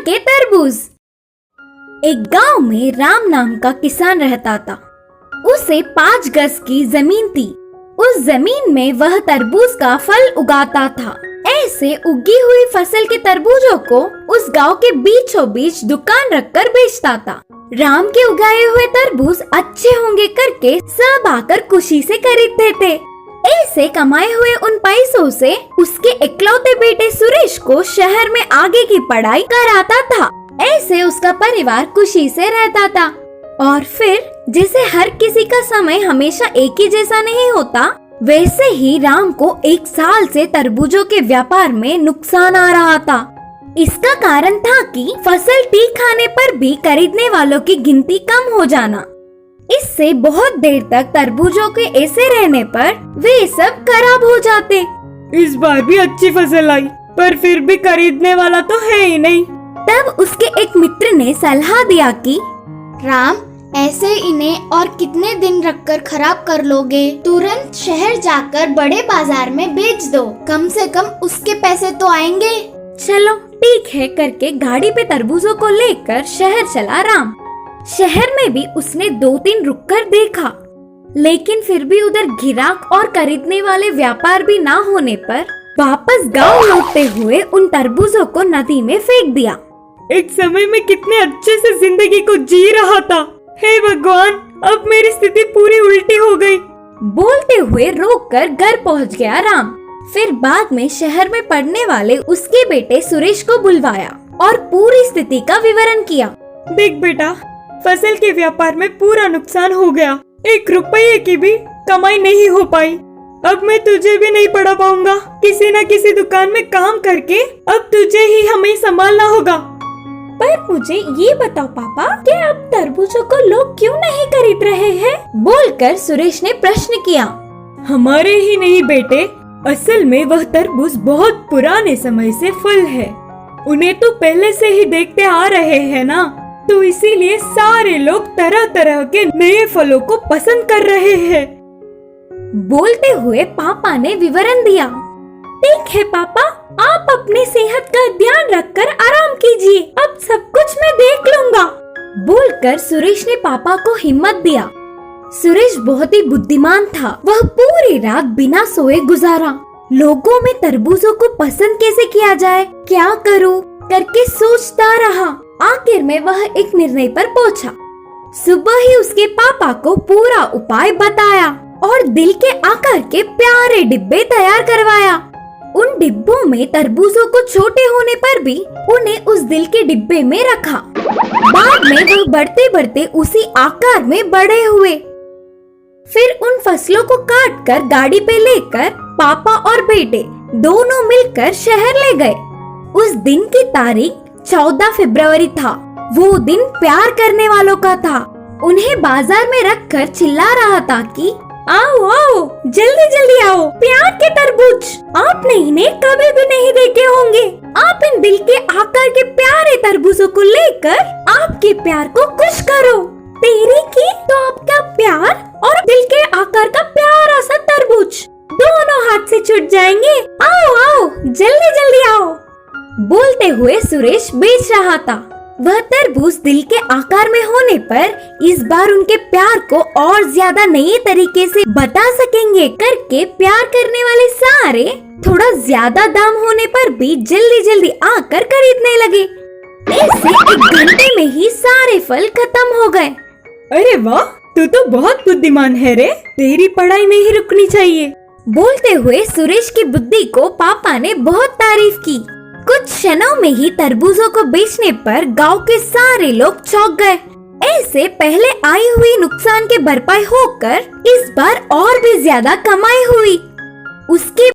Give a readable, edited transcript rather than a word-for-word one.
के तरबूज। एक गांव में राम नाम का किसान रहता था। उसे 5 गज की जमीन थी। उस जमीन में वह तरबूज का फल उगाता था। ऐसे उगी हुई फसल के तरबूजों को उस गांव के बीचों बीच दुकान रखकर बेचता था। राम के उगाए हुए तरबूज अच्छे होंगे करके सब आकर खुशी से खरीदते थे। ऐसे कमाए हुए उन पैसों से उसके इकलौते बेटे सुरेश को शहर में आगे की पढ़ाई कराता था। ऐसे उसका परिवार खुशी से रहता था। और फिर जैसे हर किसी का समय हमेशा एक ही जैसा नहीं होता, वैसे ही राम को 1 साल से तरबूजों के व्यापार में नुकसान आ रहा था। इसका कारण था कि फसल ठीक आने पर भी खरीदने वालों की गिनती कम हो जाना। इससे बहुत देर तक तरबूजों के ऐसे रहने पर वे सब खराब हो जाते। इस बार भी अच्छी फसल आई, पर फिर भी खरीदने वाला तो है ही नहीं। तब उसके एक मित्र ने सलाह दिया कि राम, ऐसे इन्हें और कितने दिन रखकर खराब कर लोगे? तुरंत शहर जाकर बड़े बाजार में बेच दो, कम से कम उसके पैसे तो आएंगे। चलो ठीक है करके गाड़ी पे तरबूजों को लेकर शहर चला राम। शहर में भी उसने 2-3 रुककर देखा, लेकिन फिर भी उधर गिराक और खरीदने वाले व्यापार भी ना होने पर वापस गांव लौटते हुए उन तरबूजों को नदी में फेंक दिया। एक समय में कितने अच्छे से जिंदगी को जी रहा था। हे भगवान, अब मेरी स्थिति पूरी उल्टी हो गई। बोलते हुए रोककर घर पहुंच गया राम। फिर बाद में शहर में पढ़ने वाले उसके बेटे सुरेश को बुलवाया और पूरी स्थिति का विवरण किया। देख बेटा, फसल के व्यापार में पूरा नुकसान हो गया। 1 रुपये की भी कमाई नहीं हो पाई। अब मैं तुझे भी नहीं पढ़ा पाऊंगा। किसी न किसी दुकान में काम करके अब तुझे ही हमें संभालना होगा। पर मुझे ये बताओ पापा, क्या अब तरबूजों को लोग क्यों नहीं खरीद रहे हैं? बोलकर सुरेश ने प्रश्न किया। हमारे ही नहीं बेटे, असल में वह तरबूज बहुत पुराने समय से फल है। उन्हें तो पहले से ही देखते आ रहे हैं ना, तो इसीलिए सारे लोग तरह तरह के नए फलों को पसंद कर रहे हैं। बोलते हुए पापा ने विवरण दिया। ठीक है पापा, आप अपनी सेहत का ध्यान रखकर आराम कीजिए, अब सब कुछ मैं देख लूंगा। बोलकर सुरेश ने पापा को हिम्मत दिया। सुरेश बहुत ही बुद्धिमान था। वह पूरी रात बिना सोए गुजारा। लोगों में तरबूजों को पसंद कैसे किया जाए, क्या करूं करके सोचता रहा। आखिर में वह एक निर्णय पर पहुंचा। सुबह ही उसके पापा को पूरा उपाय बताया और दिल के आकार के प्यारे डिब्बे तैयार करवाया। उन डिब्बों में तरबूजों को छोटे होने पर भी उन्हें उस दिल के डिब्बे में रखा। बाद में वह बढ़ते बढ़ते उसी आकार में बड़े हुए। फिर उन फसलों को काट कर गाड़ी पे लेकर पापा और बेटे दोनों मिलकर शहर ले गए। उस दिन की तारीख 14 फरवरी था। वो दिन प्यार करने वालों का था। उन्हें बाजार में रखकर चिल्ला रहा था कि आओ आओ, जल्दी जल्दी आओ, प्यार के तरबूज। आपने इन्हें कभी भी नहीं देखे होंगे। आप इन दिल के आकार के प्यारे तरबूजों को लेकर आपके प्यार को खुश करो। तेरी की तो आपका प्यार और दिल के आकार का प्यारा सा तरबूज दोनों हाथ से छूट जाएंगे। आओ आओ, जल्दी जल्दी आओ। बोलते हुए सुरेश बेच रहा था। वह तरबूज दिल के आकार में होने पर इस बार उनके प्यार को और ज्यादा नए तरीके से बता सकेंगे करके प्यार करने वाले सारे थोड़ा ज्यादा दाम होने पर भी जल्दी जल्दी आकर खरीदने लगे। ऐसे 1 घंटे में ही सारे फल खत्म हो गए। अरे वाह, तू तो बहुत बुद्धिमान है रे। तेरी पढ़ाई नहीं रुकनी चाहिए। बोलते हुए सुरेश की बुद्धि को पापा ने बहुत तारीफ की। कुछ क्षणों में ही तरबूजों को बेचने पर गांव के सारे लोग चौंक गए। ऐसे पहले आई हुई नुकसान के भरपाई होकर इस बार और भी ज्यादा कमाई हुई। उसके